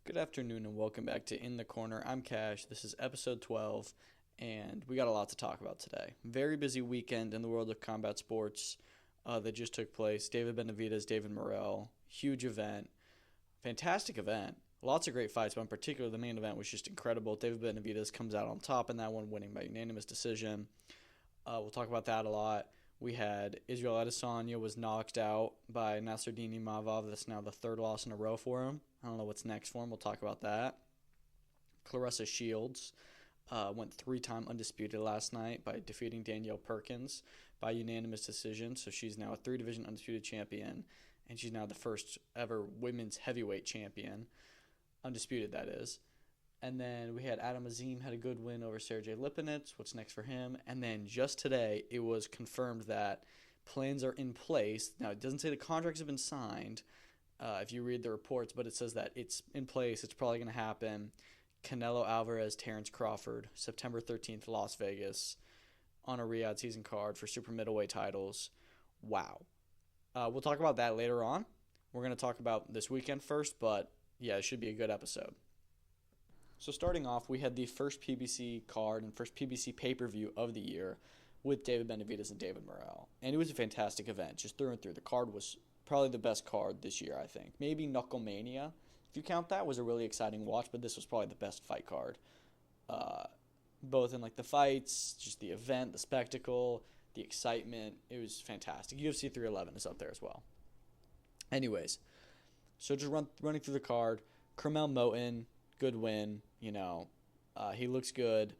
Good afternoon and welcome back to In the Corner. I'm Cash. This is episode 12, and we got a lot to talk about today. Very busy weekend in the world of combat sports that just took place. David Benavidez, David Morrell, huge event, fantastic event. Lots of great fights, but in particular, the main event was just incredible. David Benavidez comes out on top in that one, winning by unanimous decision. We'll talk about that a lot. We had Israel Adesanya was knocked out by Nasruddin Imavov. That's now the third loss in a row for him. I don't know what's next for him. We'll talk about that. Claressa Shields went three-time undisputed last night by defeating Danielle Perkins by unanimous decision. So she's now a three-division undisputed champion, and she's now the first ever women's heavyweight champion. Undisputed, that is. And then we had Adam Azim had a good win over Sergey Lipinets. What's next for him? And then just today, it was confirmed that plans are in place. Now, it doesn't say the contracts have been signed if you read the reports, but it says that it's in place. It's probably going to happen. Canelo Alvarez, Terence Crawford, September 13th, Las Vegas, on a Riyadh season card for super middleweight titles. Wow. We'll talk about that later on. We're going to talk about this weekend first, but yeah, it should be a good episode. So starting off, we had the first PBC card and first PBC pay-per-view of the year with David Benavidez and David Morrell. And it was a fantastic event, just through and through. The card was probably the best card this year, I think. Maybe Knucklemania, if you count that, was a really exciting watch, but this was probably the best fight card. Both in like the fights, just the event, the spectacle, the excitement. It was fantastic. UFC 311 is up there as well. Anyways, so just running through the card, Kermel Moten, good win. He looks good.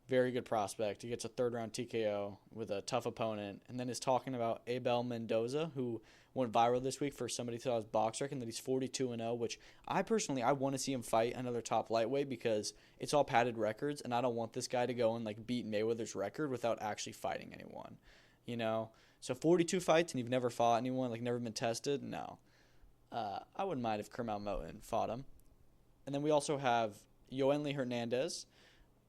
Very good prospect. He gets a third-round TKO with a tough opponent. And then is talking about Abel Mendoza, who went viral this week for somebody who thought his box record, and that he's 42-0, which I want to see him fight another top lightweight because it's all padded records, and I don't want this guy to go and beat Mayweather's record without actually fighting anyone. So 42 fights and you've never fought anyone, never been tested? No. I wouldn't mind if Kermel Moten fought him. And then we also have Yoenli Hernandez,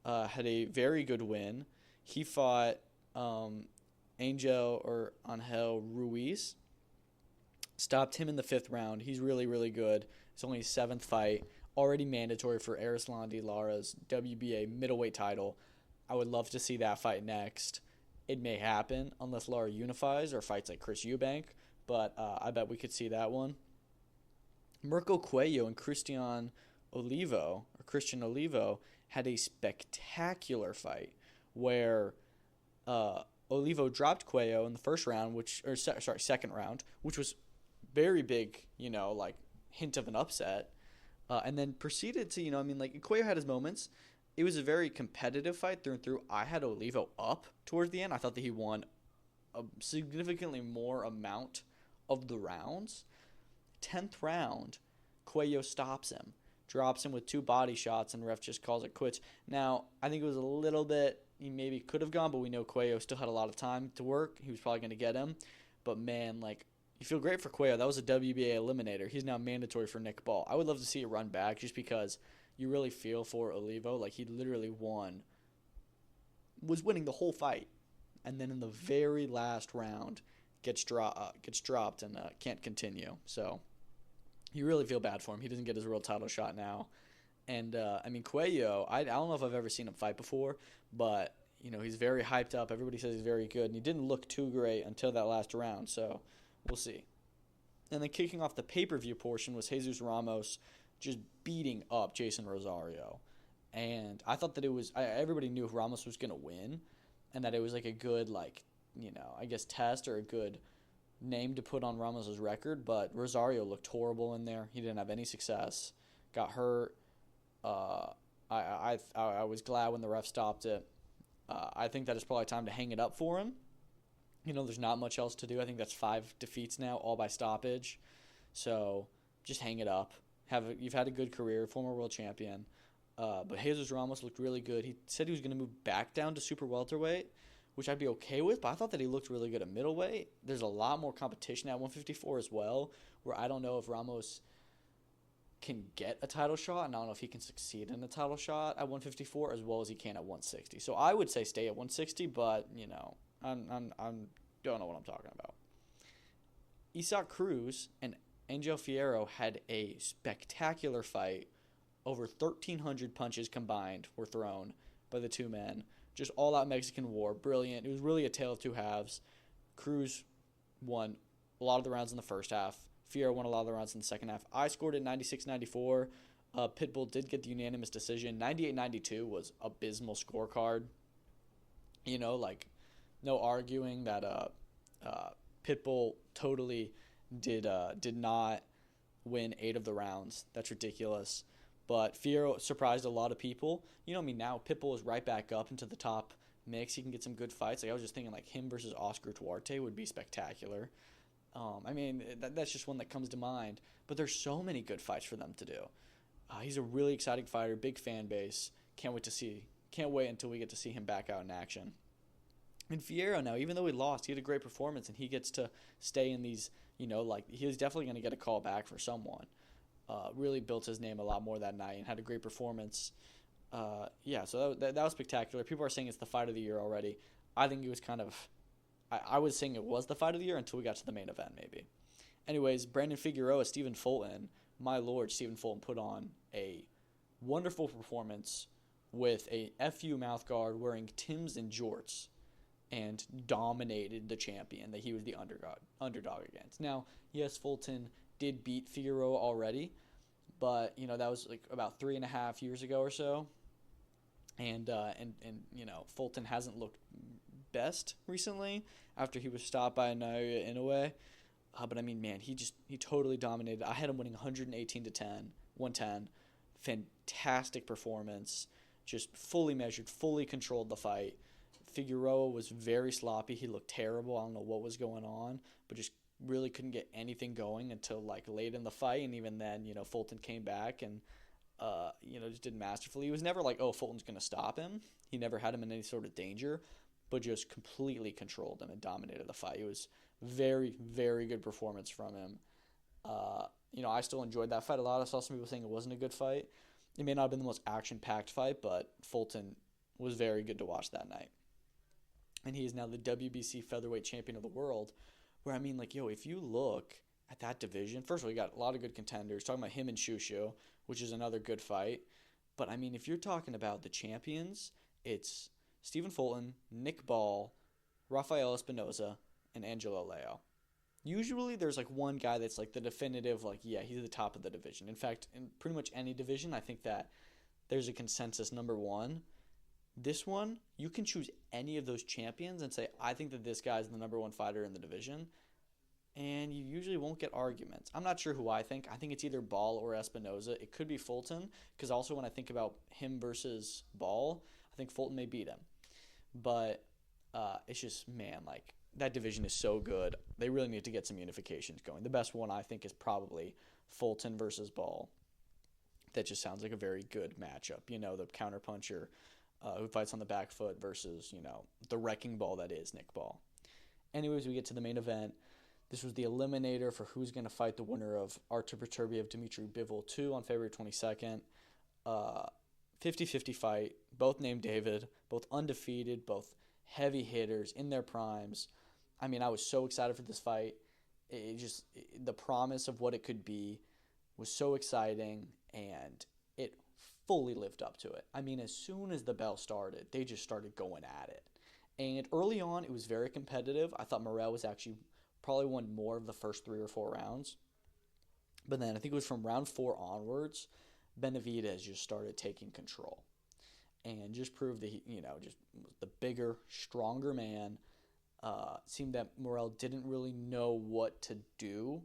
had a very good win. He fought Angel Ruiz. Stopped him in the fifth round. He's really, really good. It's only his seventh fight. Already mandatory for Arislandi Lara's WBA middleweight title. I would love to see that fight next. It may happen unless Lara unifies or fights like Chris Eubank, but I bet we could see that one. Mirko Cuello and Christian Olivo had a spectacular fight where Olivo dropped Cuello in the first round, second round, which was very big, hint of an upset, and then proceeded to, Cuello had his moments. It was a very competitive fight through and through. I had Olivo up towards the end. I thought that he won a significantly more amount of the rounds. 10th round, Cuello stops him, drops him with two body shots, and the ref just calls it quits. Now, I think it was a little bit, he maybe could have gone, but we know Cuello still had a lot of time to work. He was probably going to get him. But man, you feel great for Cuello. That was a WBA eliminator. He's now mandatory for Nick Ball. I would love to see it run back just because you really feel for Olivo. He literally was winning the whole fight. And then in the very last round, gets dropped and can't continue. So you really feel bad for him. He doesn't get his world title shot now. And, Cuello, I don't know if I've ever seen him fight before, but, he's very hyped up. Everybody says he's very good, and he didn't look too great until that last round, so we'll see. And then kicking off the pay-per-view portion was Jesus Ramos just beating up Jason Rosario. And I thought that everybody knew Ramos was going to win, and that it was a good, test or a good name to put on Ramos' record, but Rosario looked horrible in there. He didn't have any success. Got hurt. I was glad when the ref stopped it. I think that it's probably time to hang it up for him. There's not much else to do. I think that's 5 defeats now, all by stoppage. So just hang it up. You've had a good career, former world champion. But Jesus Ramos looked really good. He said he was going to move back down to super welterweight, which I'd be okay with, but I thought that he looked really good at middleweight. There's a lot more competition at 154 as well, where I don't know if Ramos can get a title shot, and I don't know if he can succeed in a title shot at 154 as well as he can at 160. So I would say stay at 160, but, I'm don't know what I'm talking about. Isaac Cruz and Angel Fierro had a spectacular fight Over 1,300 punches combined were thrown by the two men. Just all out Mexican war. Brilliant. It was really a tale of two halves. Cruz won a lot of the rounds in the first half. Fierro won a lot of the rounds in the second half. I scored at 96-94. Pitbull did get the unanimous decision. 98-92 was abysmal scorecard. No arguing that Pitbull totally did not win 8 of the rounds. That's ridiculous. But Fierro surprised a lot of people. Now Pitbull is right back up into the top mix. He can get some good fights. I was just thinking him versus Oscar Duarte would be spectacular. That's just one that comes to mind. But there's so many good fights for them to do. He's a really exciting fighter, big fan base. Can't wait until we get to see him back out in action. And Fierro now, even though he lost, he had a great performance, and he gets to stay in these, he was definitely going to get a call back for someone. Really built his name a lot more that night and had a great performance. So that was spectacular. People are saying it's the fight of the year already. I think it was I was saying it was the fight of the year until we got to the main event, maybe. Anyways, Brandon Figueroa, Stephen Fulton. My lord, Stephen Fulton put on a wonderful performance with a FU mouthguard wearing Timbs and jorts and dominated the champion that he was the underdog against. Now, yes, Fulton did beat Figueroa already, but that was about 3.5 years ago or so, and Fulton hasn't looked best recently after he was stopped by Naoya Inoue. But he totally dominated. I had him winning 118-110. Fantastic performance. Just fully measured, fully controlled the fight. Figueroa was very sloppy. He looked terrible. I don't know what was going on, but just really couldn't get anything going until late in the fight. And even then, Fulton came back and just did masterfully. He was never Fulton's going to stop him. He never had him in any sort of danger, but just completely controlled him and dominated the fight. It was very, very good performance from him. I still enjoyed that fight a lot. I saw some people saying it wasn't a good fight. It may not have been the most action-packed fight, but Fulton was very good to watch that night. And he is now the WBC featherweight champion of the world, where, if you look at that division, first of all, you got a lot of good contenders. Talking about him and Shushu, which is another good fight. But, if you're talking about the champions, it's Stephen Fulton, Nick Ball, Rafael Espinoza, and Angelo Leo. Usually there's one guy that's the definitive, he's the top of the division. In fact, in pretty much any division, I think that there's a consensus number one. This one, you can choose any of those champions and say, I think that this guy's the number one fighter in the division. And you usually won't get arguments. I'm not sure who I think. I think it's either Ball or Espinoza. It could be Fulton, because also when I think about him versus Ball, I think Fulton may beat him. But it's just, that division is so good. They really need to get some unifications going. The best one, I think, is probably Fulton versus Ball. That just sounds like a very good matchup. The counterpuncher who fights on the back foot versus, the wrecking ball that is Nick Ball. Anyways, we get to the main event. This was the eliminator for who's going to fight the winner of Artur Beterbiev, Dmitry Bivol 2 on February 22nd. 50-50 fight, both named David, both undefeated, both heavy hitters in their primes. I was so excited for this fight. The promise of what it could be was so exciting, and it fully lived up to it. As soon as the bell started, they just started going at it. And early on, it was very competitive. I thought Morrell was actually probably won more of the first 3 or 4 rounds. But then I think it was from round 4 onwards, Benavidez just started taking control and just proved that he, just was the bigger, stronger man. Seemed that Morrell didn't really know what to do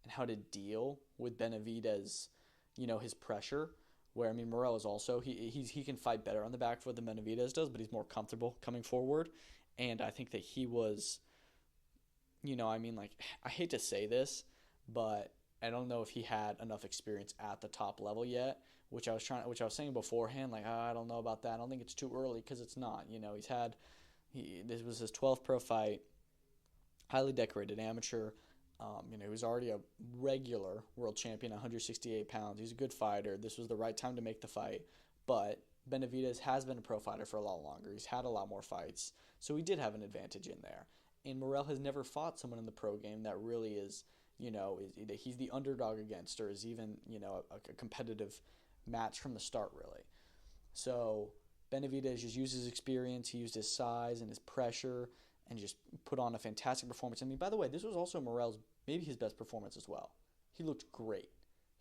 and how to deal with Benavidez, his pressure. Where, Morrell is also, he can fight better on the back foot than Benavidez does, but he's more comfortable coming forward. And I think that he was, I hate to say this, but I don't know if he had enough experience at the top level yet, which I was saying beforehand, I don't know about that. I don't think it's too early, because it's not. This was his 12th pro fight, highly decorated amateur. He was already a regular world champion, 168 pounds. He's a good fighter. This was the right time to make the fight. But Benavidez has been a pro fighter for a lot longer. He's had a lot more fights. So he did have an advantage in there. And Morrell has never fought someone in the pro game that really is, he's the underdog against, or is even, a competitive match from the start, really. So Benavidez just used his experience. He used his size and his pressure and just put on a fantastic performance. I mean, by the way, this was also Morrell's maybe his best performance as well. He looked great.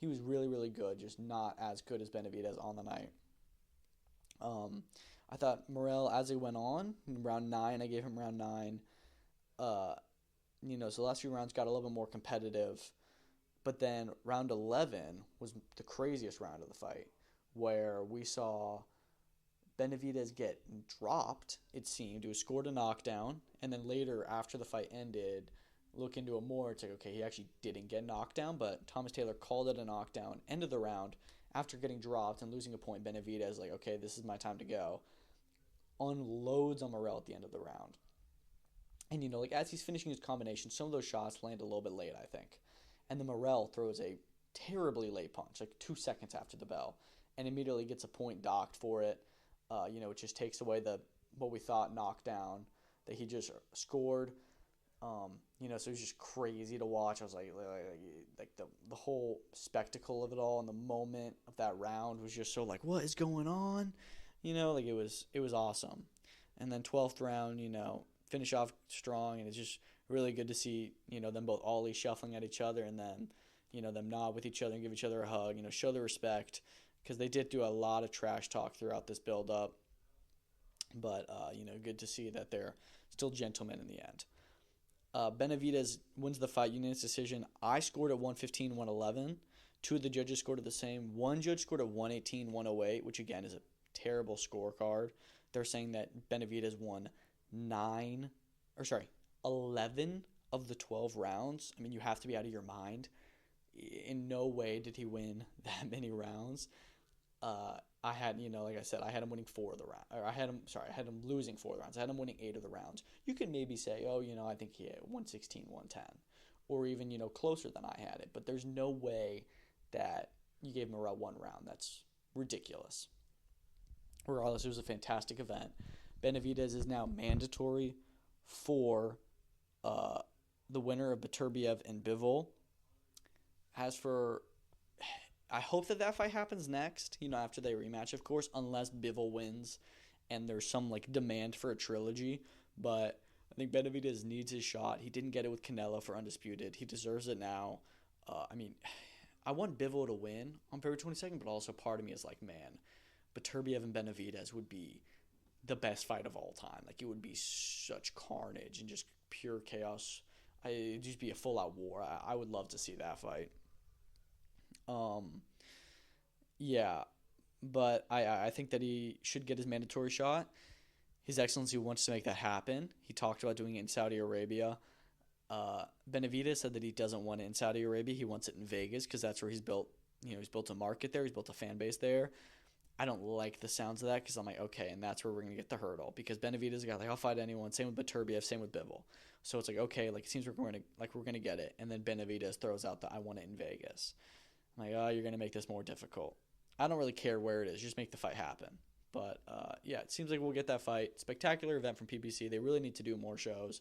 He was really, really good, just not as good as Benavidez on the night. I thought Morrell, as he went on, in round 9, I gave him round 9. So the last few rounds got a little bit more competitive. But then round 11 was the craziest round of the fight, where we saw Benavidez get dropped, it seemed. He was scored a knockdown, and then later, after the fight ended, look into it more, it's like, okay, he actually didn't get knocked down, but Thomas Taylor called it a knockdown, end of the round, after getting dropped and losing a point. Benavidez, like, okay, this is my time to go, unloads on Morrell at the end of the round. And, as he's finishing his combination, some of those shots land a little bit late, I think. And then Morrell throws a terribly late punch, like 2 seconds after the bell, and immediately gets a point docked for it. It just takes away what we thought knockdown that he just scored. So it was just crazy to watch. I was like the whole spectacle of it all and the moment of that round was just so like, what is going on? It was awesome. And then 12th round, finish off strong, and it's just really good to see, them both ollie shuffling at each other, and then, them nod with each other and give each other a hug, show the respect, because they did do a lot of trash talk throughout this build-up. But, good to see that they're still gentlemen in the end. Benavidez wins the fight, unanimous decision. I scored at 115-111. 2 of the judges scored at the same. 1 judge scored at 118-108, which, again, is a terrible scorecard. They're saying that Benavidez won 11 of the 12 rounds. I mean, you have to be out of your mind. In no way did he win that many rounds. I had, like I said, I had him winning 4 of the rounds. Or I had him losing 4 of the rounds. I had him winning 8 of the rounds. You could maybe say, I think he had 116, 110. Or even, closer than I had it. But there's no way that you gave Morrell 1 round. That's ridiculous. Regardless, it was a fantastic event. Benavidez is now mandatory for the winner of Beterbiev and Bivol. As for, I hope that fight happens next, after they rematch, of course, unless Bivol wins and there's some, demand for a trilogy. But I think Benavidez needs his shot. He didn't get it with Canelo for Undisputed. He deserves it now. I want Bivol to win on February 22nd, but also part of me is like, man, Beterbiev and Benavidez would be the best fight of all time. It would be such carnage and just pure chaos. It'd just be a full-out war. I would love to see that fight. But I think that he should get his mandatory shot. His Excellency wants to make that happen. He talked about doing it in Saudi Arabia. Benavidez said that he doesn't want it in Saudi Arabia. He wants it in Vegas because that's where he's built. He's built a market there. He's built a fan base there. I don't like the sounds of that because I'm like, okay, and that's where we're going to get the hurdle. Because Benavidez is a guy I'll fight anyone. Same with Beterbiev, same with Bivol. So it's like, okay, it seems we're going to get it. And then Benavidez throws out the I want it in Vegas. I'm like, you're going to make this more difficult. I don't really care where it is. Just make the fight happen. But, it seems like we'll get that fight. Spectacular event from PBC. They really need to do more shows.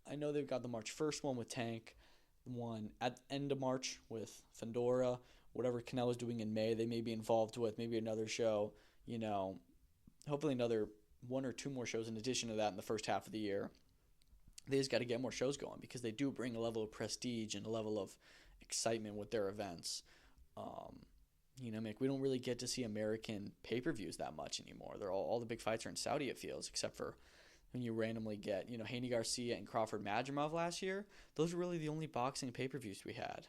I know they've got the March 1st one with Tank, one at the end of March with Fandora. Whatever Canelo's doing in May, they may be involved with, maybe another show, hopefully another 1 or 2 more shows in addition to that in the first half of the year. They just got to get more shows going because they do bring a level of prestige and a level of excitement with their events. We don't really get to see American pay-per-views that much anymore. They're all the big fights are in Saudi, it feels, except for when you randomly get, Haney Garcia and Crawford Madrimov last year. Those were really the only boxing pay-per-views we had,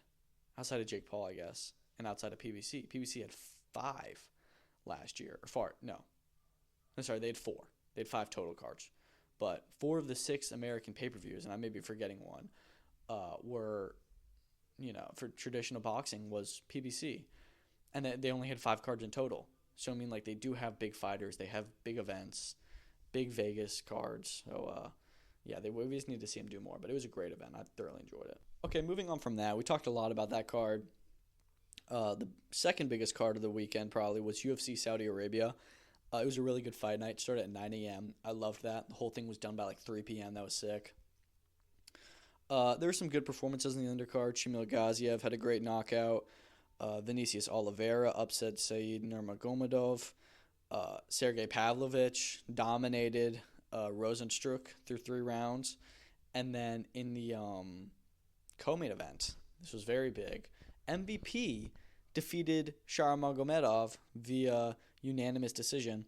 outside of Jake Paul, I guess. And outside of PBC. PBC had 5 last year. They had 4. They had 5 total cards. But 4 of the 6 American pay-per-views, and I may be forgetting one, were, for traditional boxing was PBC. And they only had 5 cards in total. So, they do have big fighters. They have big events, big Vegas cards. So, we just need to see them do more. But it was a great event. I thoroughly enjoyed it. Okay, moving on from that. We talked a lot about that card. The second biggest card of the weekend probably was UFC Saudi Arabia. It was a really good fight night. It started at 9 a.m. I loved that. The whole thing was done by 3 p.m. That was sick. There were some good performances in the undercard. Shamil Gaziev had a great knockout. Vinicius Oliveira upset Said Nurmagomedov. Sergey Pavlovich dominated Rosenstruck through 3 rounds. And then in the co-main event, this was very big, MVP defeated Sharamagomedov via unanimous decision.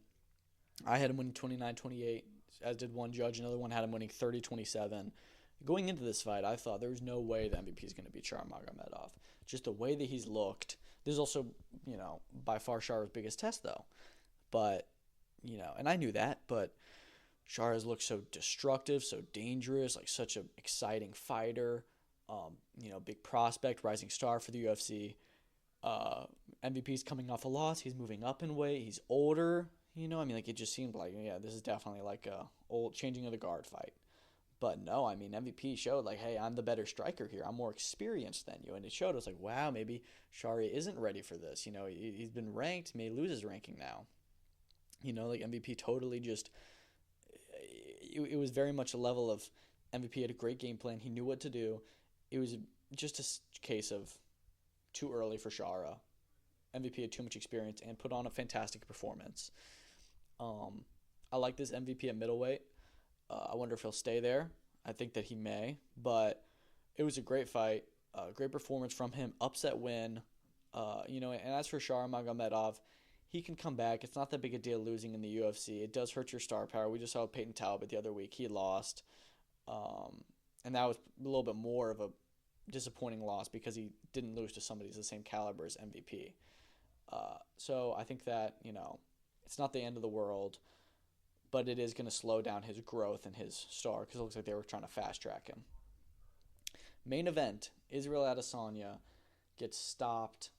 I had him winning 29-28, as did one judge. Another one had him winning 30-27. Going into this fight, I thought there was no way the MVP is going to beat Sharamagomedov. Just the way that he's looked. This is also, by far Shara's biggest test, though. But, and I knew that, but Shara's looked so destructive, so dangerous, like such an exciting fighter. Big prospect, rising star for the UFC. MVP's coming off a loss. He's moving up in weight. He's older. It just seemed like, this is definitely like a old changing of the guard fight. But no, MVP showed like, hey, I'm the better striker here. I'm more experienced than you. And it showed us like, wow, maybe Shari isn't ready for this. He's been ranked, may lose his ranking now. MVP totally just, it was very much a level of MVP had a great game plan. He knew what to do. It was just a case of too early for Shara. MVP had too much experience and put on a fantastic performance. I like this MVP at middleweight. I wonder if he'll stay there. I think that he may, but it was a great fight, great performance from him, upset win. And as for Sharamagomedov, he can come back. It's not that big a deal losing in the UFC. It does hurt your star power. We just saw Peyton Talbot the other week. He lost, and that was a little bit more of a disappointing loss because he didn't lose to somebody who's the same caliber as MVP. So I think that, it's not the end of the world, but it is going to slow down his growth and his star because it looks like they were trying to fast track him. Main event, Israel Adesanya gets stopped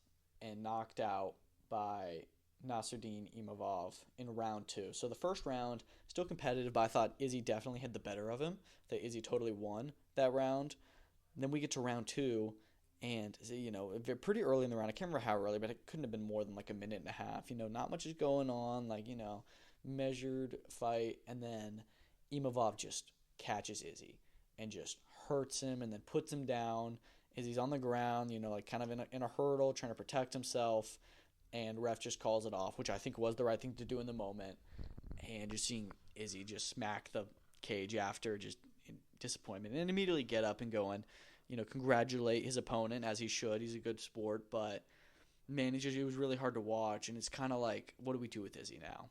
and knocked out by Nasruddin Imavov in round 2. So the first round, still competitive, but I thought Izzy definitely had the better of him. That Izzy totally won that round. And then we get to round 2, and, pretty early in the round. I can't remember how early, but it couldn't have been more than like a minute and a half. Not much is going on, measured fight, and then Imavov just catches Izzy and just hurts him and then puts him down. Izzy's on the ground, kind of in a hurdle, trying to protect himself, and ref just calls it off, which I think was the right thing to do in the moment. And just seeing Izzy just smack the cage after, just disappointment, and immediately get up and go and, congratulate his opponent, as he should. He's a good sport, but man, it was really hard to watch, and it's kind of like, what do we do with Izzy now?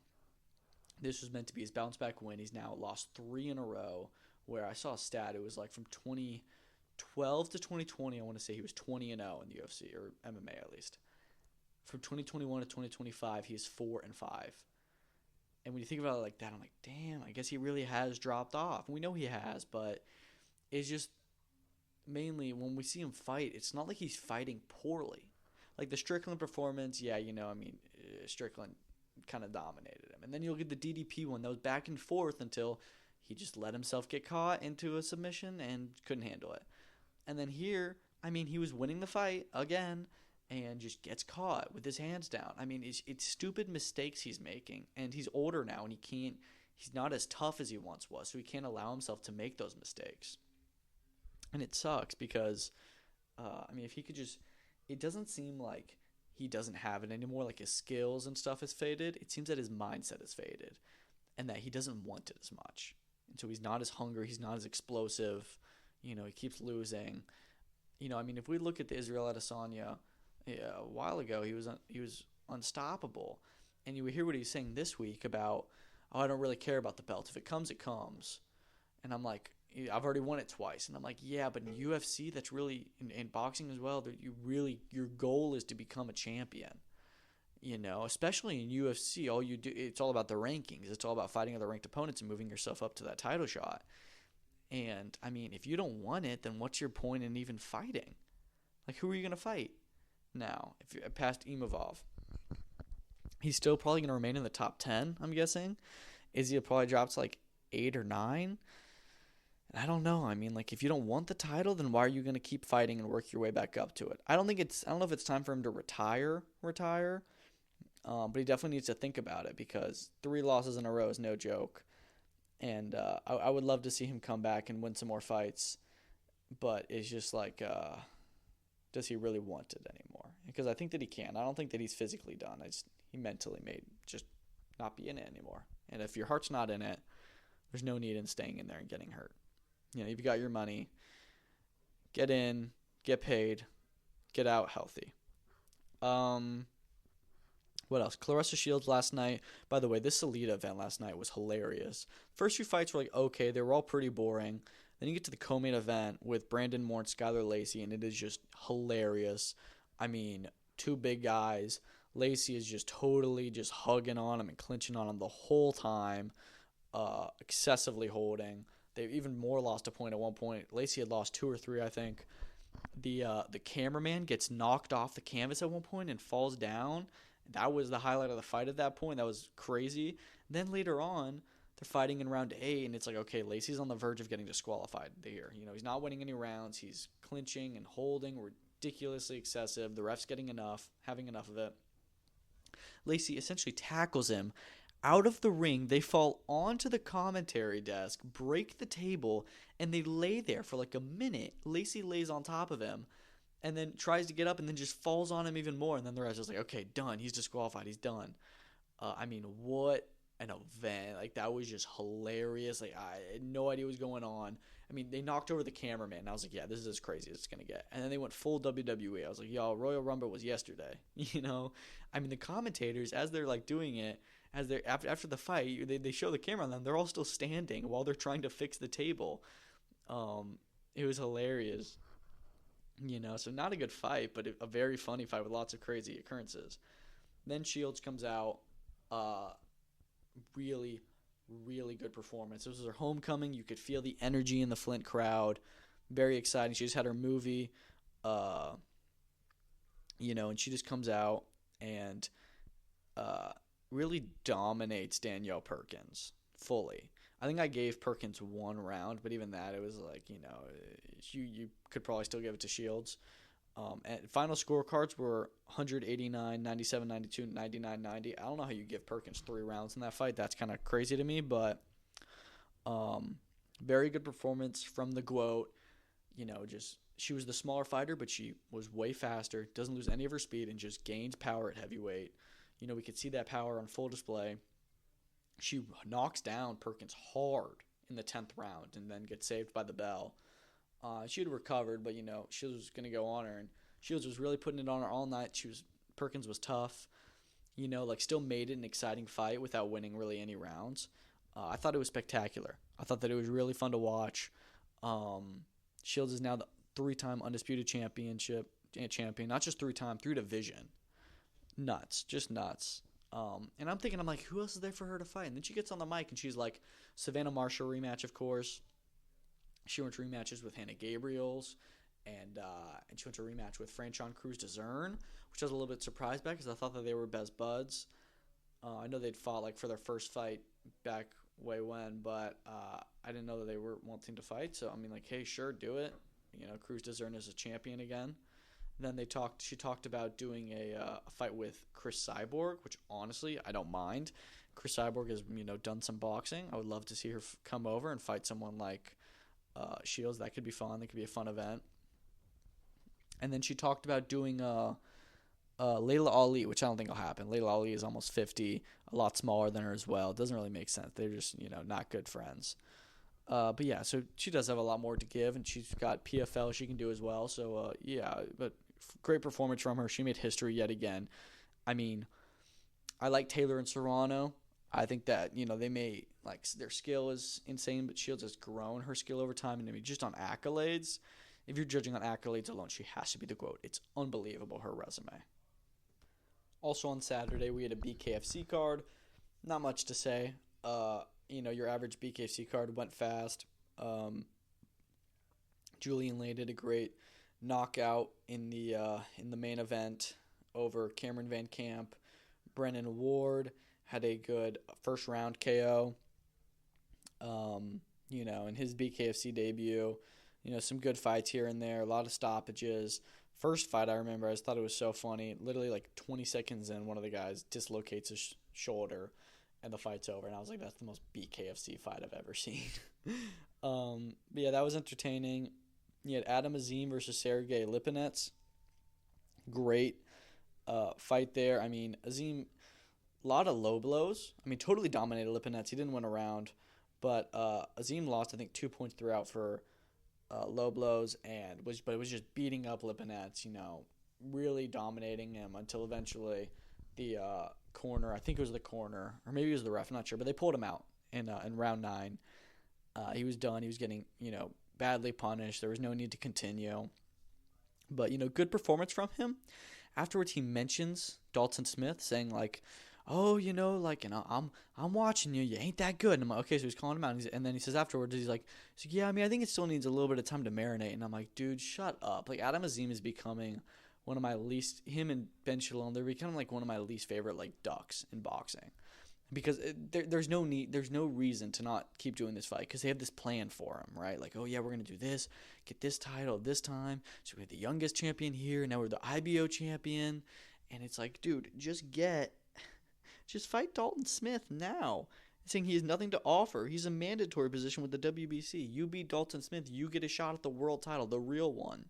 This was meant to be his bounce back win. He's now lost 3 in a row, where I saw a stat. It was like from 2012 to 2020, I want to say he was 20-0 in the UFC, or MMA at least. From 2021 to 2025, he is 4-5. And when you think about it like that, I'm like, damn, I guess he really has dropped off. We know he has, but it's just mainly when we see him fight, it's not like he's fighting poorly. Like the Strickland performance, Strickland kind of dominated him. And then you look at the DDP one that was back and forth until he just let himself get caught into a submission and couldn't handle it. And then here, he was winning the fight again and just gets caught with his hands down. It's stupid mistakes he's making, and he's older now, and he's not as tough as he once was, so he can't allow himself to make those mistakes. And it sucks because, if he could just, it doesn't seem like he doesn't have it anymore, like his skills and stuff has faded. It seems that his mindset has faded and that he doesn't want it as much. And so he's not as hungry, he's not as explosive, he keeps losing. If we look at the Israel Adesanya, a while ago, he was unstoppable. And you would hear what he's saying this week about, I don't really care about the belt. If it comes, it comes. And I'm like, I've already won it twice. And I'm like, yeah, but in UFC, that's really, in boxing as well, your goal is to become a champion. Especially in UFC, all you do, it's all about the rankings. It's all about fighting other ranked opponents and moving yourself up to that title shot. And, if you don't want it, then what's your point in even fighting? Like, who are you going to fight now? If you're past Imavov, he's still probably going to remain in the top 10, I'm guessing. Izzy probably drops like 8 or 9. And I don't know. If you don't want the title, then why are you going to keep fighting and work your way back up to it? I don't know if it's time for him to retire. But he definitely needs to think about it because 3 losses in a row is no joke. And I would love to see him come back and win some more fights. But it's just like, does he really want it anymore? Because I think that he can. I don't think that he's physically done. He mentally may just not be in it anymore. And if your heart's not in it, there's no need in staying in there and getting hurt. You've got your money. Get in, get paid, get out healthy. What else? Claressa Shields last night. By the way, this Salida event last night was hilarious. First few fights were like, okay, they were all pretty boring. Then you get to the co-main event with Brandon Moore and Skylar Lacey, and it is just hilarious. I mean, two big guys. Lacey is just totally just hugging on him and clinching on him the whole time, excessively holding. They even more lost a point at one point. Lacey had lost 2 or 3, I think. The cameraman gets knocked off the canvas at one point and falls down. That was the highlight of the fight at that point. That was crazy. Then later on, they're fighting in round 8, and it's like, okay, Lacey's on the verge of getting disqualified there. He's not winning any rounds. He's clinching and holding ridiculously excessive. The ref's having enough of it. Lacey essentially tackles him out of the ring. They fall onto the commentary desk, break the table, and they lay there for like a minute. Lacey lays on top of him and then tries to get up and then just falls on him even more. And then the ref's just like, okay, done. He's disqualified. He's done. What an event. Like, that was just hilarious. Like, I had no idea what was going on. They knocked over the cameraman. And I was like, yeah, this is as crazy as it's going to get. And then they went full WWE. I was like, y'all, Royal Rumble was yesterday. The commentators, as they're like doing it, as they're after the fight, they show the camera on them. They're all still standing while they're trying to fix the table. It was hilarious. So not a good fight, but a very funny fight with lots of crazy occurrences. Then Shields comes out, really, really good performance. This was her homecoming. You could feel the energy in the Flint crowd. Very exciting. She just had her movie, and she just comes out and really dominates Danielle Perkins fully. I think I gave Perkins 1 round, but even that, it was like, you could probably still give it to Shields. And final scorecards were 189, 97, 92, 99, 90. I don't know how you give Perkins 3 rounds in that fight. That's kind of crazy to me, but very good performance from the GOAT. She was the smaller fighter, but she was way faster, doesn't lose any of her speed, and just gains power at heavyweight. We could see that power on full display. She knocks down Perkins hard in the 10th round and then gets saved by the bell. She had recovered, but, Shields was going to go on her, and Shields was really putting it on her all night. Perkins was tough, still made it an exciting fight without winning really any rounds. I thought it was spectacular. I thought that it was really fun to watch. Shields is now the 3-time undisputed champion, not just 3-time, 3 division. Nuts, just nuts. And I'm thinking, who else is there for her to fight? And then she gets on the mic and she's like, Savannah Marshall rematch, of course. She went to rematches with Hannah Gabriels, and she went to a rematch with Franchon Cruz DeZern, which I was a little bit surprised by because I thought that they were best buds. I know they'd fought for their first fight back way when, but I didn't know that they were wanting to fight. So hey, sure, do it. Cruz DeZern is a champion again. Then she talked about doing a fight with Chris Cyborg, which honestly I don't mind. Chris Cyborg has done some boxing. I would love to see her come over and fight someone like Shields. That could be fun. That could be a fun event. And then she talked about doing Layla Ali, which I don't think will happen. Layla Ali is almost 50, a lot smaller than her as well. It doesn't really make sense. They're just not good friends. But yeah, so she does have a lot more to give, and she's got PFL she can do as well. So but great performance from her. She made history yet again. I like Taylor and Serrano. I think that they may their skill is insane, but Shields has grown her skill over time. And just on accolades, if you're judging on accolades alone, she has to be the GOAT. It's unbelievable, her resume. Also on Saturday, we had a BKFC card. Not much to say. Your average BKFC card went fast. Julian Lane did a great knockout in the main event over Cameron Van Camp. Brennan Ward had a good first round KO. In his BKFC debut, some good fights here and there, a lot of stoppages. First fight I remember, I just thought it was so funny. Literally 20 seconds in, one of the guys dislocates his shoulder and the fight's over. And I was like, that's the most BKFC fight I've ever seen. But yeah, that was entertaining. You had Adam Azim versus Sergey Lipinets. Great fight there. I mean, Azim, a lot of low blows. I mean, totally dominated Lipinets. He didn't win a round, but Azim lost, I think, 2 points throughout for low blows, but it was just beating up Lipinets, really dominating him until eventually the corner, I think it was the corner, or maybe it was the ref, I'm not sure, but they pulled him out in round 9. He was done. He was getting, badly punished. There was no need to continue. But, good performance from him. Afterwards, he mentions Dalton Smith, saying, like, oh, I'm watching you. You ain't that good. And I'm like, okay, so he's calling him out. And then he says afterwards, he's like, yeah, I mean, I think it still needs a little bit of time to marinate. And I'm like, dude, shut up. Like, Adam Azim is becoming one of my least, him and Ben Shalom, they're becoming like one of my least favorite, like, ducks in boxing. Because there's no reason to not keep doing this fight because they have this plan for him, right? Like, oh yeah, we're gonna do this, get this title this time. So we have the youngest champion here, now we're the IBO champion, and it's like, dude, just fight Dalton Smith now. Saying he has nothing to offer. He's a mandatory position with the WBC. You beat Dalton Smith, you get a shot at the world title, the real one.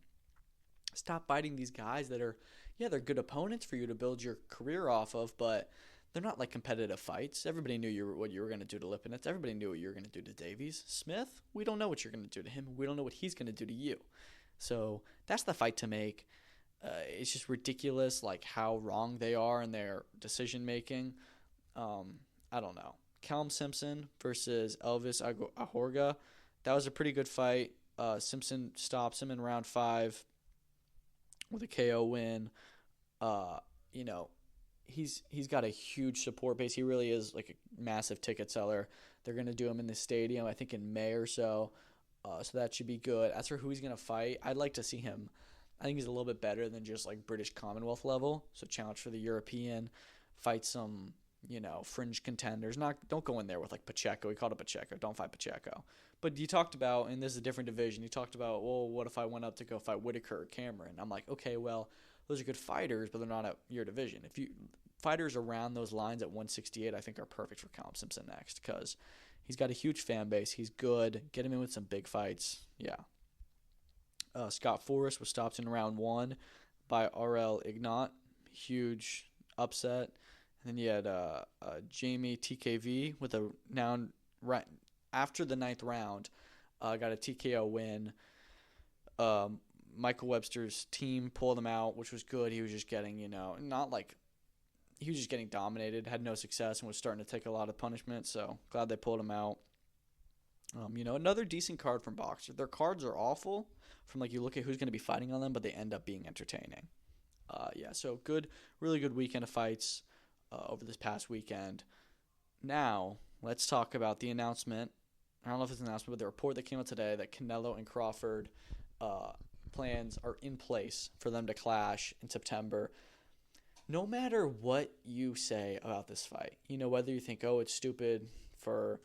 Stop fighting these guys that are, they're good opponents for you to build your career off of, but they're not like competitive fights. Everybody knew what you were going to do to Lipinets. Everybody knew what you were going to do to Davies. Smith, we don't know what you're going to do to him. We don't know what he's going to do to you. So that's the fight to make. It's just ridiculous, like how wrong they are in their decision making. I don't know. Callum Simpson versus Elvis Ahorga. That was a pretty good fight. Simpson stops him in round 5 with a KO win. He's got a huge support base. He really is like a massive ticket seller. They're going to do him in the stadium, I think in May or so. So that should be good. As for who he's going to fight, I'd like to see him. I think he's a little bit better than just like British Commonwealth level. So challenge for the European, fight some, fringe contenders. Don't go in there with like Pacheco. We called it Pacheco. Don't fight Pacheco. But you talked about, and this is a different division, you talked about, well, what if I went up to go fight Whitaker or Cameron? I'm like, okay, well, those are good fighters, but they're not at your division. Fighters around those lines at 168, I think are perfect for Callum Simpson next because he's got a huge fan base. He's good. Get him in with some big fights. Yeah. Scott Forrest was stopped in round 1 by RL Ignat. Huge upset. And then you had Jamie TKV with right after the 9th round, got a TKO win. Michael Webster's team pulled him out, which was good. He was just getting, he was just getting dominated, had no success, and was starting to take a lot of punishment. So glad they pulled him out. Another decent card from boxers. Their cards are awful from you look at who's going to be fighting on them, but they end up being entertaining. So good, really good weekend of fights over this past weekend. Now, let's talk about the announcement. I don't know if it's an announcement, but the report that came out today that Canelo and Crawford plans are in place for them to clash in September. No matter what you say about this fight, whether you think, it's stupid for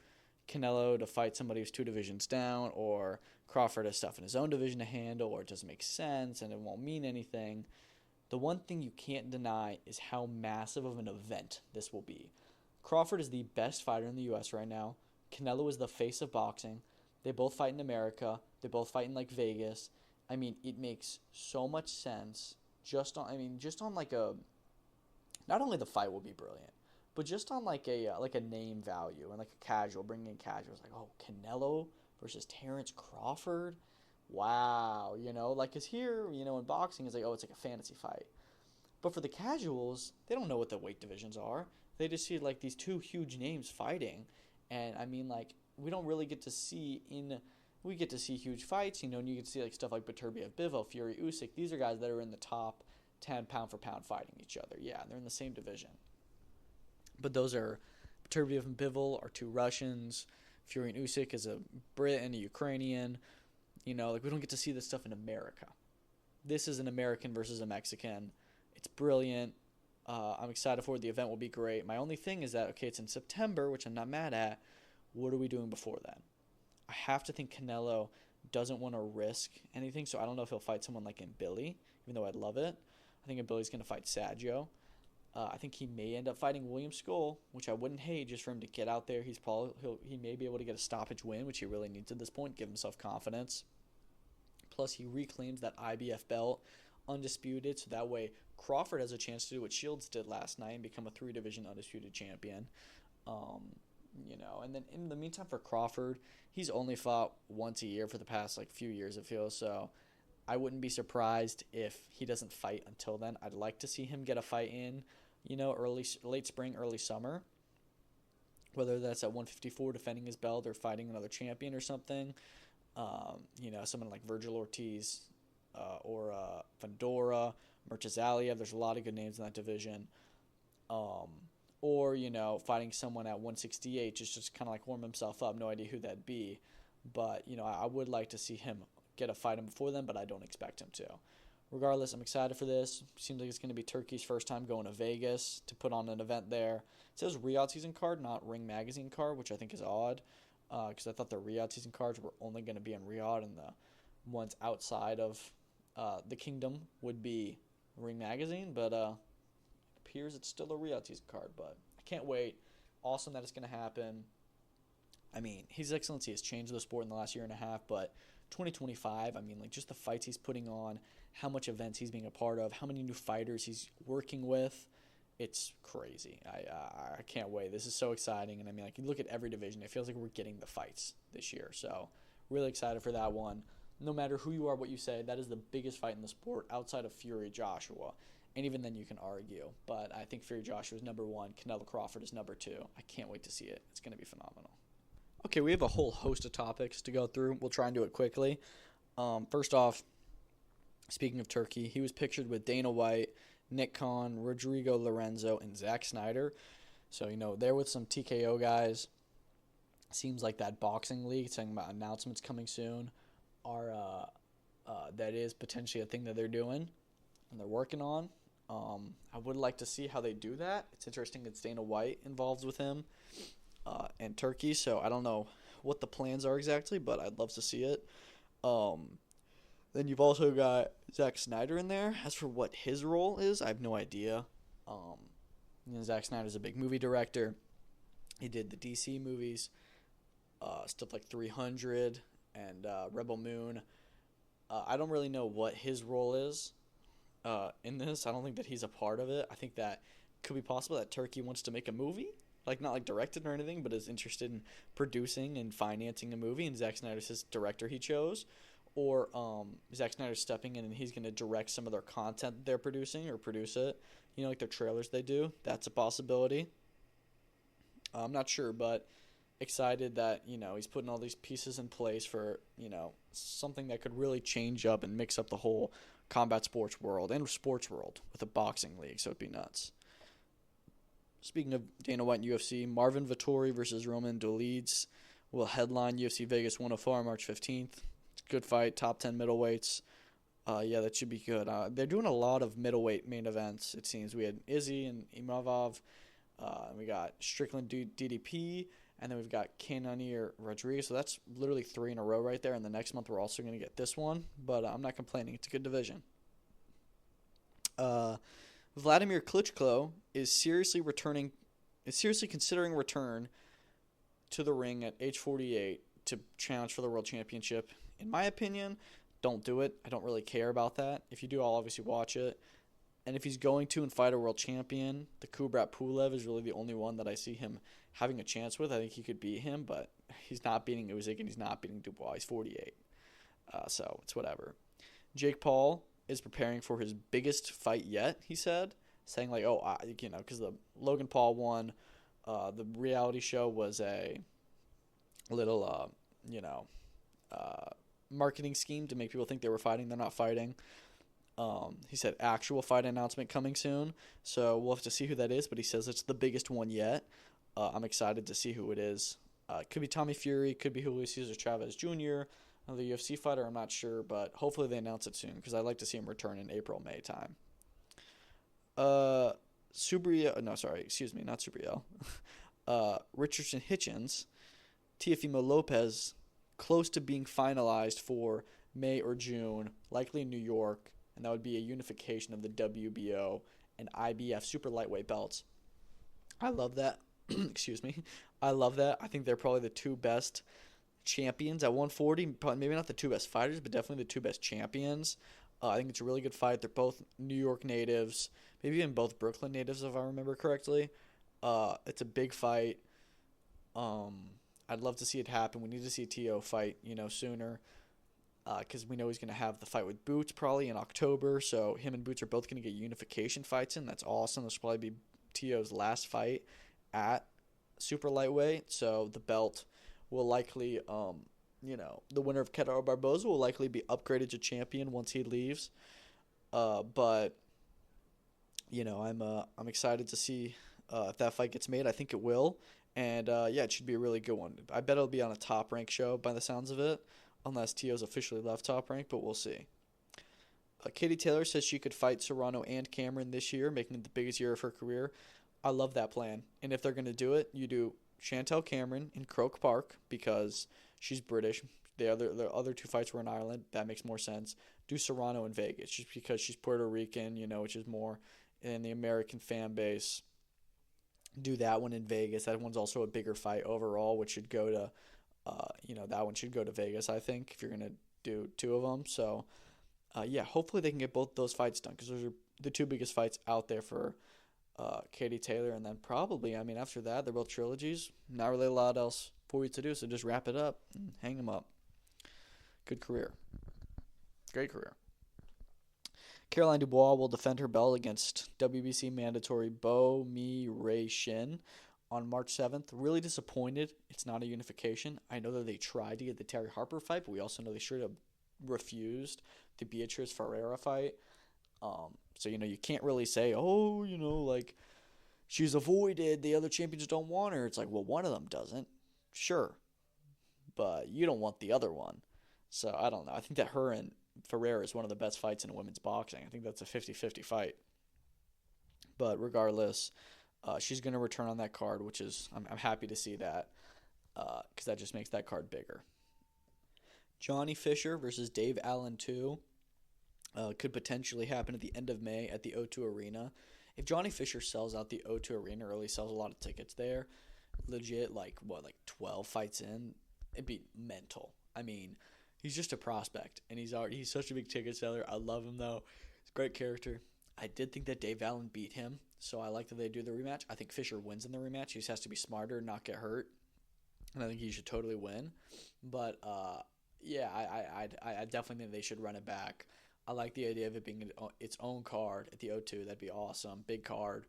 Canelo to fight somebody who's 2 divisions down, or Crawford has stuff in his own division to handle, or it doesn't make sense and it won't mean anything, the one thing you can't deny is how massive of an event this will be. Crawford is the best fighter in the U.S. right now. Canelo is the face of boxing. They both fight in America. They both fight in Vegas. I mean, it makes so much sense just on not only the fight will be brilliant, but just on a name value and a casual, bringing in casuals, Canelo versus Terence Crawford. Wow, because here, in boxing, it's it's like a fantasy fight. But for the casuals, they don't know what the weight divisions are. They just see these 2 huge names fighting, and I mean we don't really get to see we get to see huge fights, and you get to see stuff like Beterbiev, Bivol, Fury, Usyk. These are guys that are in the top 10 pound for pound fighting each other. Yeah, they're in the same division. But those are Beterbiev and Bivol are 2 Russians. Fury and Usyk is a Brit and a Ukrainian. We don't get to see this stuff in America. This is an American versus a Mexican. It's brilliant. I'm excited for it. The event will be great. My only thing is that, okay, it's in September, which I'm not mad at. What are we doing before then? I have to think Canelo doesn't want to risk anything, so I don't know if he'll fight someone like Billy, even though I'd love it. I think Billy's going to fight Saggio. I think he may end up fighting William Skull, which I wouldn't hate just for him to get out there. He may be able to get a stoppage win, which he really needs at this point, give himself confidence. Plus, he reclaims that IBF belt undisputed, so that way Crawford has a chance to do what Shields did last night and become a 3-division undisputed champion. And then in the meantime for Crawford, he's only fought once a year for the past few years, it feels. So I wouldn't be surprised if he doesn't fight until then. I'd like to see him get a fight in, late spring, early summer. Whether that's at 154 defending his belt or fighting another champion or something. Someone like Virgil Ortiz or Fundora, Murtazaliev. There's a lot of good names in that division. Or fighting someone at 168, just kind of warm himself up. No idea who that'd be. But, I would like to see him get a fight in before then, but I don't expect him to. Regardless, I'm excited for this. Seems like it's going to be Turkey's first time going to Vegas to put on an event there. It says Riyadh season card, not Ring Magazine card, which I think is odd because I thought the Riyadh season cards were only going to be in Riyadh and the ones outside of the kingdom would be Ring Magazine, but it appears it's still a Riyadh season card, but I can't wait. Awesome that it's going to happen. I mean, His Excellency has changed the sport in the last year and a half, but 2025, just the fights he's putting on, how much events he's being a part of, how many new fighters he's working with, it's crazy. I can't wait. This is so exciting, and you look at every division, it feels like we're getting the fights this year, so really excited for that one. No matter who you are, what you say, that is the biggest fight in the sport outside of Fury Joshua, and even then you can argue, but I think Fury Joshua is number 1, Canelo Crawford is number 2. I can't wait to see it. It's going to be phenomenal. Okay, we have a whole host of topics to go through. We'll try and do it quickly. First off, speaking of Turkey, he was pictured with Dana White, Nick Khan, Rodrigo Lorenzo, and Zack Snyder. So, they're with some TKO guys. Seems like that boxing league, talking about announcements coming soon, are that is potentially a thing that they're doing and they're working on. I would like to see how they do that. It's interesting it's Dana White involved with him. And Turkey, so I don't know what the plans are exactly, but I'd love to see it. Then you've also got Zack Snyder in there. As for what his role is, I have no idea. Zack Snyder's a big movie director. He did the DC movies, stuff like 300 and Rebel Moon. I don't really know what his role is in this. I don't think that he's a part of it. I think that could be possible that Turkey wants to make a movie. Not directed or anything, but is interested in producing and financing a movie, and Zack Snyder's his director he chose. Or Zack Snyder's stepping in and he's going to direct some of their content they're producing or produce it. Like their trailers they do. That's a possibility. I'm not sure, but excited that, he's putting all these pieces in place for, something that could really change up and mix up the whole combat sports world and sports world with a boxing league, so it'd be nuts. Speaking of Dana White and UFC, Marvin Vettori versus Roman Dolidze will headline UFC Vegas 104 on March 15th. It's a good fight, top 10 middleweights. That should be good. They're doing a lot of middleweight main events, it seems. We had Izzy and Imavov. We got Strickland DDP. And then we've got Cannonier Rodriguez. So that's literally 3 in a row right there. And the next month we're also going to get this one. But I'm not complaining. It's a good division. Vladimir Klitschko is seriously considering return to the ring at age 48 to challenge for the world championship. In my opinion, don't do it. I don't really care about that. If you do, I'll obviously watch it. And if he's going to and fight a world champion, the Kubrat Pulev is really the only one that I see him having a chance with. I think he could beat him, but he's not beating Usyk and he's not beating Dubois. He's 48. So it's whatever. Jake Paul is preparing for his biggest fight yet, he said, saying because the Logan Paul won, the reality show was a little, marketing scheme to make people think they were fighting. They're not fighting. He said actual fight announcement coming soon, so we'll have to see who that is, but he says it's the biggest one yet. I'm excited to see who it is. It could be Tommy Fury, could be Julio Cesar Chavez Jr., another UFC fighter, I'm not sure, but hopefully they announce it soon because I'd like to see him return in April, May time. Richardson Hitchens, Teofimo Lopez, close to being finalized for May or June, likely in New York, and that would be a unification of the WBO and IBF super lightweight belts. I love that. Excuse me. I love that. I think they're probably the 2 best champions at 140. Probably, maybe not the 2 best fighters, but definitely the 2 best champions. I think it's a really good fight. They're both New York natives, maybe even both Brooklyn natives, if I remember correctly. It's a big fight. Um, I'd love to see it happen. We need to see Tio fight, sooner, because we know he's going to have the fight with Boots probably in October. So him and Boots are both going to get unification fights in. That's awesome. This will probably be Tio's last fight at super lightweight. So the belt will likely, the winner of Canelo Barboza will likely be upgraded to champion once he leaves. But I'm excited to see if that fight gets made. I think it will, and yeah, it should be a really good one. I bet it'll be on a Top Rank show by the sounds of it, unless Tio's officially left Top Rank, but we'll see. Katie Taylor says she could fight Serrano and Cameron this year, making it the biggest year of her career. I love that plan, and if they're gonna do it, you do Chantel Cameron in Croke Park because she's British. The other two fights were in Ireland. That makes more sense. Do Serrano in Vegas just because she's Puerto Rican, which is more in the American fan base. Do that one in Vegas. That one's also a bigger fight overall, which should go to, that one should go to Vegas, I think, if you're going to do two of them. So, yeah, hopefully they can get both those fights done because those are the two biggest fights out there for Katie Taylor. And then probably, after that, they're both trilogies. Not really a lot else for you to do, so just wrap it up and hang them up. Good career. Great career. Caroline Dubois will defend her belt against WBC mandatory Bo Mi Ray Shin on March 7th. Really disappointed it's not a unification. I know that they tried to get the Terry Harper fight, but we also know they straight up refused the Beatriz Ferreira fight. So, you can't really say, she's avoided, the other champions don't want her. It's like, well, one of them doesn't. Sure. But you don't want the other one. So, I don't know. I think that her and Ferreira is one of the best fights in women's boxing. I think that's a 50-50 fight. But regardless, she's going to return on that card, which is, I'm happy to see that because that just makes that card bigger. Johnny Fisher versus Dave Allen 2 could potentially happen at the end of May at the O2 Arena. If Johnny Fisher sells out the O2 Arena or at least sells a lot of tickets there, legit, 12 fights in, it'd be mental. He's just a prospect, and he's such a big ticket seller. I love him, though. He's a great character. I did think that Dave Allen beat him, so I like that they do the rematch. I think Fisher wins in the rematch. He just has to be smarter and not get hurt, and I think he should totally win. But, yeah, I definitely think they should run it back. I like the idea of it being its own card at the O2. That'd be awesome. Big card.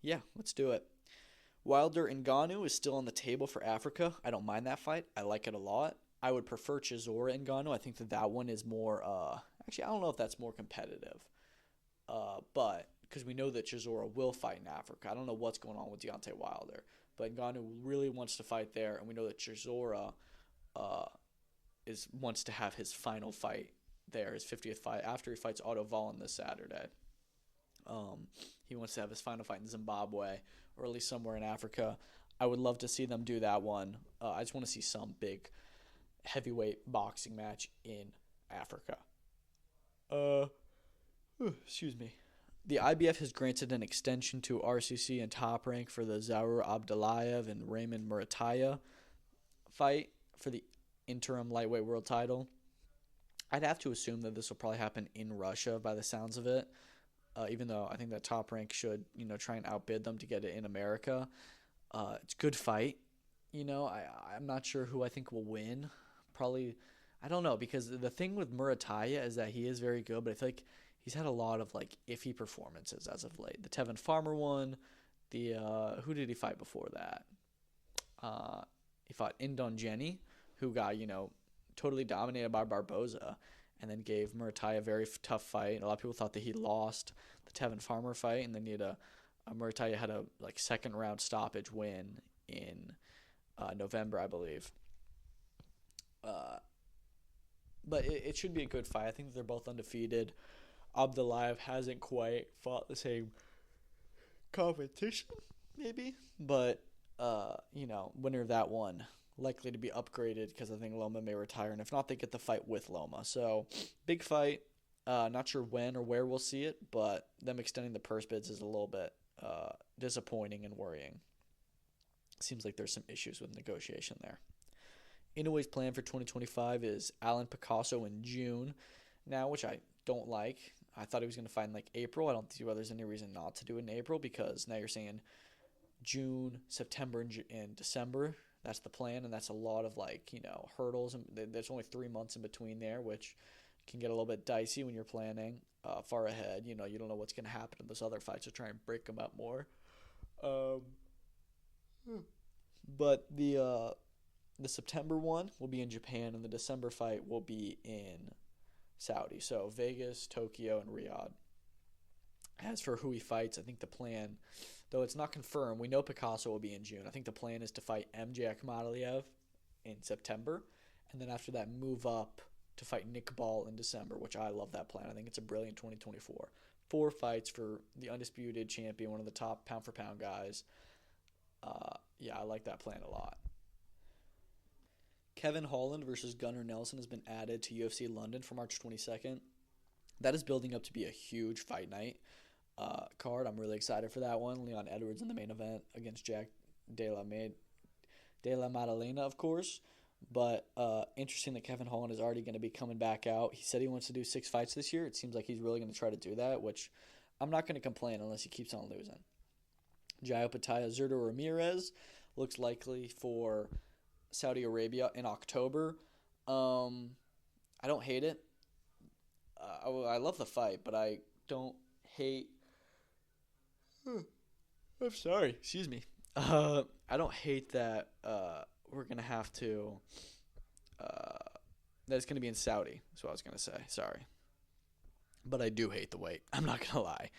Yeah, let's do it. Wilder Ngannou is still on the table for Africa. I don't mind that fight. I like it a lot. I would prefer Chisora Ngannou. I think that one is more actually, I don't know if that's more competitive. But because we know that Chisora will fight in Africa. I don't know what's going on with Deontay Wilder, but Ngannou really wants to fight there, and we know that Chisora wants to have his final fight there, his 50th fight after he fights Otto Wallin this Saturday. He wants to have his final fight in Zimbabwe or at least somewhere in Africa. I would love to see them do that one. I just want to see some big heavyweight boxing match in Africa. Excuse me. The IBF has granted an extension to RCC and Top Rank for the Zaur Abdullayev and Raymond Murataya fight for the interim lightweight world title. I'd have to assume that this will probably happen in Russia by the sounds of it, even though I think that Top Rank should, try and outbid them to get it in America. It's a good fight. I'm not sure who I think will win. Probably, I don't know, because the thing with Murataya is that he is very good, but I feel like he's had a lot of iffy performances as of late. The Tevin Farmer one, who did he fight before that? He fought Indon Jenny, who got, totally dominated by Barboza, and then gave Murataya a very tough fight. A lot of people thought that he lost the Tevin Farmer fight, and then Murataya had a second round stoppage win in November, I believe. But it should be a good fight. I think they're both undefeated. Abdullayev hasn't quite fought the same competition, maybe, but winner of that one likely to be upgraded because I think Loma may retire, and if not, they get the fight with Loma. So big fight. Not sure when or where we'll see it, but them extending the purse bids is a little bit disappointing and worrying. Seems like there's some issues with negotiation there. Inoue's plan for 2025 is Alan Picasso in June. now, which I don't like. I thought he was going to fight in like April. I don't see why there's any reason not to do it in April, because now you're saying June, September, and December. That's the plan, and that's a lot of like, hurdles, and there's only 3 months in between there, which can get a little bit dicey when you're planning far ahead. You don't know what's going to happen in those other fights, so try and break them up more. Um, but the September one will be in Japan, and the December fight will be in Saudi. So Vegas, Tokyo, and Riyadh. As for who he fights, I think the plan, though it's not confirmed, we know Picasso will be in June. I think the plan is to fight MJ Akhmadaliev in September, and then after that move up to fight Nick Ball in December, which I love that plan. I think it's a brilliant 2024. 4 fights for the undisputed champion, one of the top pound-for-pound guys. I like that plan a lot. Kevin Holland versus Gunnar Nelson has been added to UFC London for March 22nd. That is building up to be a huge fight night card. I'm really excited for that one. Leon Edwards in the main event against Jack De La Maddalena, of course. But interesting that Kevin Holland is already going to be coming back out. He said he wants to do 6 fights this year. It seems like he's really going to try to do that, which I'm not going to complain unless he keeps on losing. Jai Opetaia, Zurdo Ramirez looks likely for Saudi Arabia in October. I don't hate it. I love the fight, but I don't hate... I'm sorry. Excuse me. I don't hate that we're going to have to... that it's going to be in Saudi. That's what I was going to say. Sorry. But I do hate the wait. I'm not going to lie.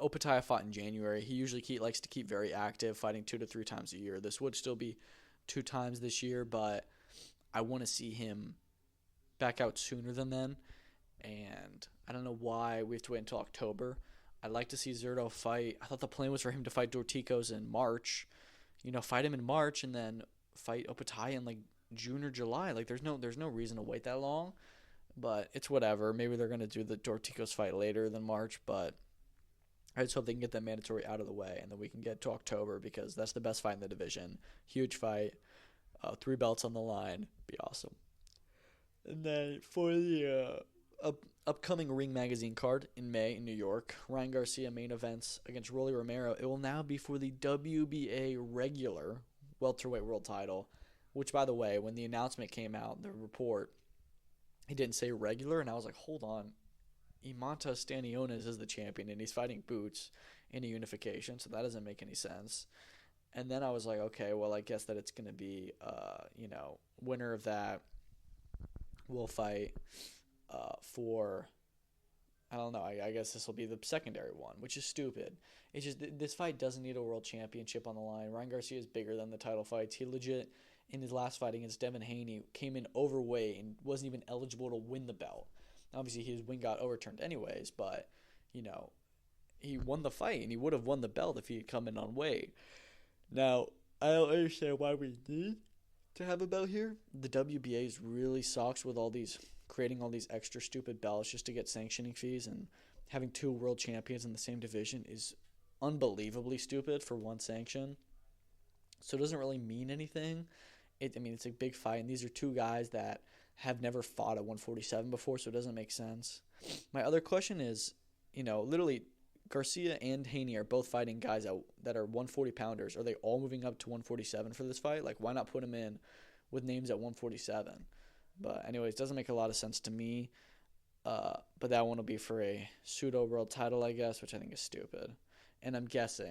Opetaia fought in January. He usually likes to keep very active, fighting 2 to 3 times a year. This would still be 2 times this year, but I want to see him back out sooner than then. And I don't know why we have to wait until October. I'd like to see Zurdo fight. I thought the plan was for him to fight Dorticos in March. Fight him in March and then fight Opetaia in like June or July. Like there's no reason to wait that long. But it's whatever. Maybe they're going to do the Dorticos fight later than March, but I just hope they can get that mandatory out of the way, and then we can get to October, because that's the best fight in the division. Huge fight. 3 belts on the line. Be awesome. And then for the upcoming Ring Magazine card in May in New York, Ryan Garcia main events against Rolly Romero. It will now be for the WBA regular welterweight world title, which, by the way, when the announcement came out, the report, he didn't say regular, and I was like, hold on. Imantas Stanionis is the champion, and he's fighting Boots in a unification, so that doesn't make any sense. And then I was like, okay, well, I guess that it's going to be, winner of that will fight for, I don't know, I guess this will be the secondary one, which is stupid. It's just, this fight doesn't need a world championship on the line. Ryan Garcia is bigger than the title fights. He legit, in his last fight against Devin Haney, came in overweight and wasn't even eligible to win the belt. Obviously, his win got overturned anyways, but, he won the fight, and he would have won the belt if he had come in on weight. Now, I don't understand why we need to have a belt here. The WBA really sucks with creating all these extra stupid belts just to get sanctioning fees, and having 2 world champions in the same division is unbelievably stupid for one sanction. So it doesn't really mean anything. It's a big fight, and these are 2 guys that have never fought at 147 before, so it doesn't make sense. My other question is, literally Garcia and Haney are both fighting guys that are 140-pounders. Are they all moving up to 147 for this fight? Like, why not put them in with names at 147? But anyways, it doesn't make a lot of sense to me. But that one will be for a pseudo-world title, I guess, which I think is stupid. And I'm just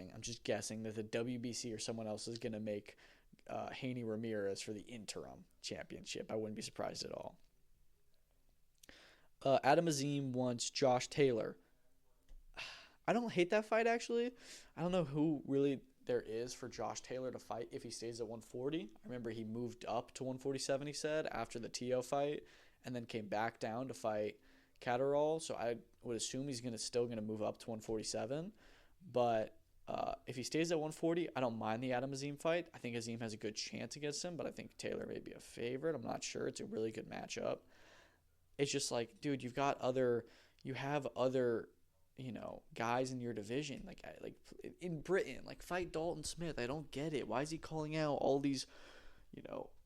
guessing that the WBC or someone else is going to make Haney Ramirez for the interim championship. I wouldn't be surprised at all. Adam Azim wants Josh Taylor. I don't hate that fight, actually. I don't know who really there is for Josh Taylor to fight if he stays at 140. I remember he moved up to 147, he said, after the Tio fight, and then came back down to fight Catterall. So I would assume he's still going to move up to 147. But if he stays at 140, I don't mind the Adam Azim fight. I think Azim has a good chance against him, but I think Taylor may be a favorite. I'm not sure. It's a really good matchup. It's just like, dude, you have other guys in your division, like in Britain, like fight Dalton Smith. I don't get it. Why is he calling out all these,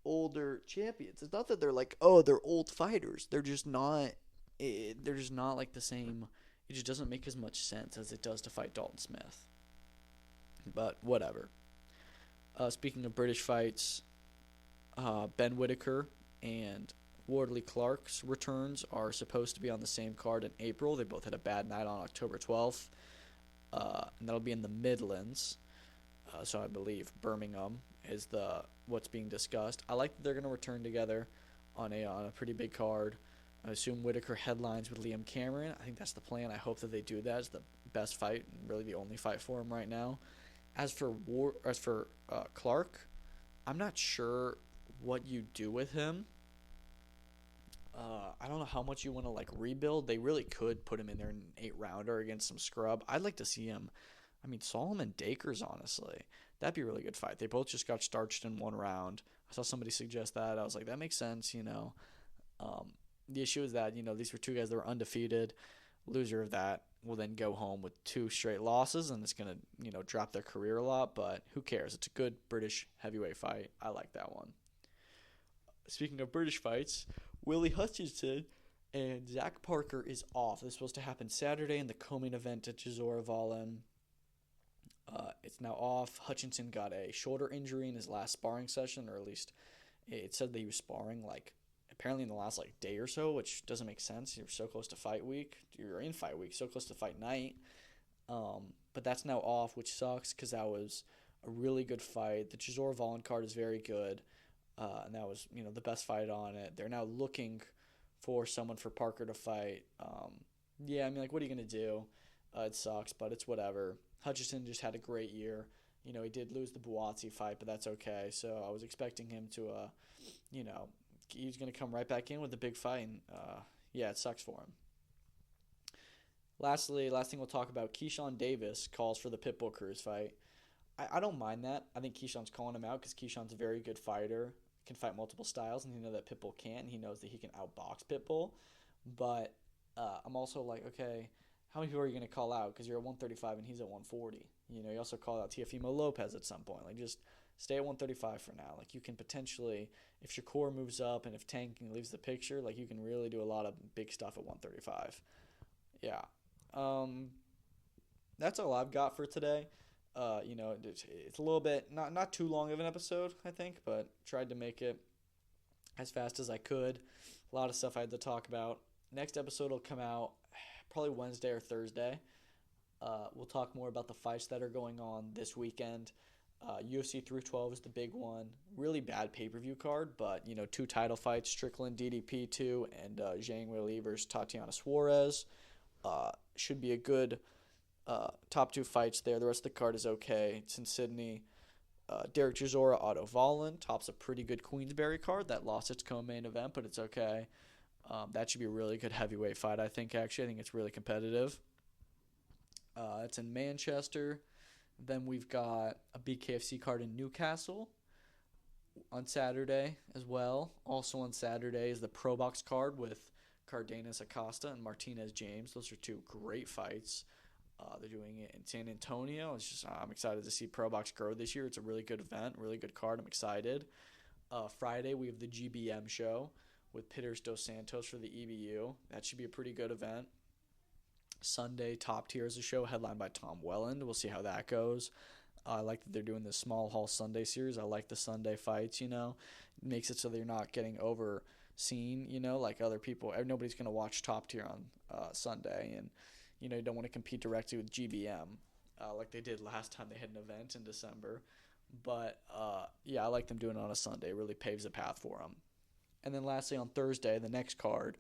older champions? It's not that they're like, oh, they're old fighters. They're just not they're just not like the same. It just doesn't make as much sense as it does to fight Dalton Smith. But whatever. Speaking of British fights, Ben Whittaker and Wardley Clark's returns are supposed to be on the same card in April. They both had a bad night on October 12th. And that'll be in the Midlands. So I believe Birmingham is what's being discussed. I like that they're going to return together on a pretty big card. I assume Whittaker headlines with Liam Cameron. I think that's the plan. I hope that they do that. It's the best fight, and really the only fight for him right now. As for Clark, I'm not sure what you do with him. I don't know how much you want to rebuild. They really could put him in there in an 8-rounder against some scrub. I'd like to see him. I mean, Solomon Dakers, honestly. That'd be a really good fight. They both just got starched in one round. I saw somebody suggest that. I was like, that makes sense, The issue is that, these were two guys that were undefeated. Loser of that will then go home with 2 straight losses, and it's going to, drop their career a lot. But who cares? It's a good British heavyweight fight. I like that one. Speaking of British fights, Willie Hutchinson and Zach Parker is off. This is supposed to happen Saturday in the co-main event at Jazora Valen. It's now off. Hutchinson got a shoulder injury in his last sparring session, or at least it said that he was sparring apparently in the last day or so, which doesn't make sense. You're so close to fight week. You're in fight week, so close to fight night. But that's now off, which sucks because that was a really good fight. The Chisora Valen card is very good, and that was the best fight on it. They're now looking for someone for Parker to fight. What are you gonna do? It sucks, but it's whatever. Hutchinson just had a great year. He did lose the Buatsi fight, but that's okay. So I was expecting him to, he's going to come right back in with a big fight. And, it sucks for him. Last thing we'll talk about, Keyshawn Davis calls for the Pitbull Cruz fight. I don't mind that. I think Keyshawn's calling him out because Keyshawn's a very good fighter, can fight multiple styles, and that Pitbull can't. And he knows that he can outbox Pitbull. But I'm also like, okay, how many people are you going to call out? Because you're at 135 and he's at 140. You also call out Teofimo Lopez at some point. Just stay at 135 for now. You can potentially, if Shakur moves up and if Tank leaves the picture, you can really do a lot of big stuff at 135. Yeah. That's all I've got for today. It's a little bit, not too long of an episode, I think, but tried to make it as fast as I could. A lot of stuff I had to talk about. Next episode will come out probably Wednesday or Thursday. We'll talk more about the fights that are going on this weekend. UFC 312 is the big one. Really bad pay-per-view card, but 2 title fights, Strickland DDP 2 and Zhang Weili versus Tatiana Suarez. Should be a good top 2 fights there. The rest of the card is okay. It's in Sydney. Derek Chisora, Otto Valen tops a pretty good Queensberry card that lost its co-main event, but it's okay. That should be a really good heavyweight fight, I think, actually. I think it's really competitive. It's in Manchester. Then we've got a BKFC card in Newcastle on Saturday as well. Also on Saturday is the Pro Box card with Cardenas Acosta and Martinez James. Those are 2 great fights. They're doing it in San Antonio. I'm excited to see Pro Box grow this year. It's a really good event, really good card. I'm excited. Friday, we have the GBM show with Pitters Dos Santos for the EBU. That should be a pretty good event. Sunday, Top Tier is a show headlined by Tom Welland. We'll see how that goes. I like that they're doing the Small Hall Sunday series. I like the Sunday fights, It makes it so they're not getting overseen, like other people. Nobody's going to watch Top Tier on Sunday. And, you don't want to compete directly with GBM like they did last time they had an event in December. But, I like them doing it on a Sunday. It really paves the path for them. And then lastly, on Thursday, the next card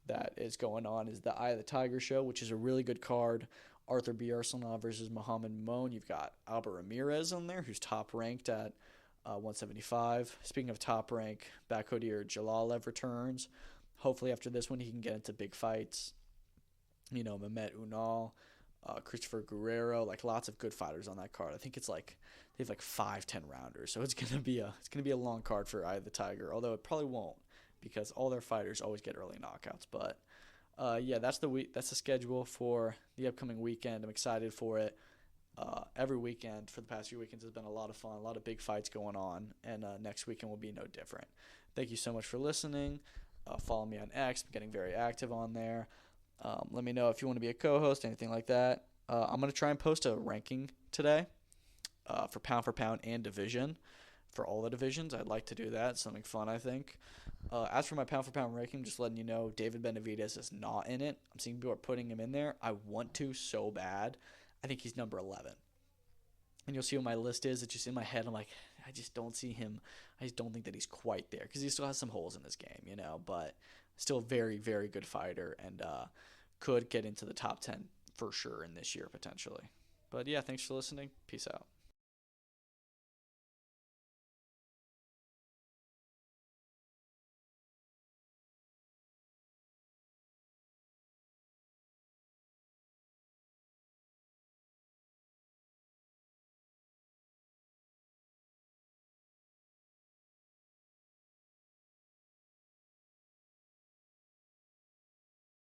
that is going on is the Eye of the Tiger show, which is a really good card. Arthur B. Arsenal versus Muhammad Mamon. You've got Albert Ramirez on there, who's top ranked at 175. Speaking of top rank, Bakhodier Jalalev returns. Hopefully after this one, he can get into big fights. Mehmet Unal, Christopher Guerrero, lots of good fighters on that card. I think it's they have 5 10-rounders, so it's gonna be a long card for Eye of the Tiger. Although it probably won't, because all their fighters always get early knockouts. But that's the schedule for the upcoming weekend. I'm excited for it. Every weekend for the past few weekends has been a lot of fun, a lot of big fights going on, and next weekend will be no different. Thank you so much for listening. Follow me on X. I'm getting very active on there. Let me know if you want to be a co-host, anything like that. I'm going to try and post a ranking today for pound and division. For all the divisions, I'd like to do that. Something fun, I think. As for my pound for pound ranking, just letting you know, David Benavidez is not in it. I'm seeing people are putting him in there. I want to so bad. I think he's number 11. And you'll see what my list is. It's just in my head. I'm like, I just don't see him. I just don't think that he's quite there because he still has some holes in his game, you know. But still a very, very good fighter and could get into the top 10 for sure in this year potentially. But yeah, thanks for listening. Peace out.